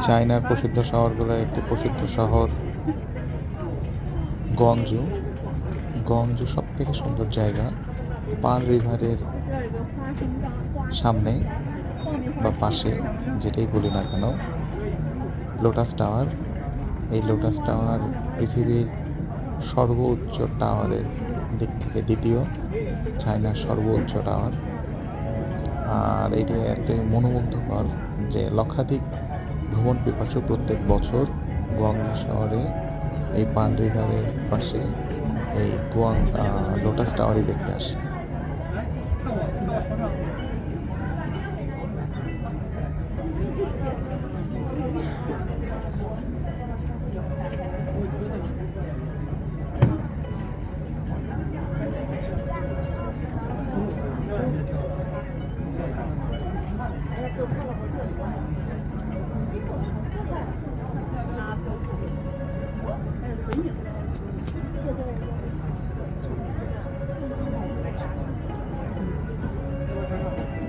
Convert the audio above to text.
চায়নার প্রসিদ্ধ শহরগুলোর একটি প্রসিদ্ধ শহর গংজু। গংজু সব থেকে সুন্দর জায়গা। পার্ল রিভারের সামনে বা পাশে, যেটাই বলি না কেন, লোটাস টাওয়ার। এই লোটাস টাওয়ার পৃথিবীর সর্বোচ্চ টাওয়ারের দিক থেকে দ্বিতীয়, চায়নার সর্বোচ্চ টাওয়ার। আর এটি এতই মনোমুগ্ধকর যে লক্ষাধিক ভ্রমণ পিপাসু প্রত্যেক বছর গুয়াংজু শহরে এই পার্ল রিভারের পাশে এই লোটাস টাওয়ারই দেখতে আসে।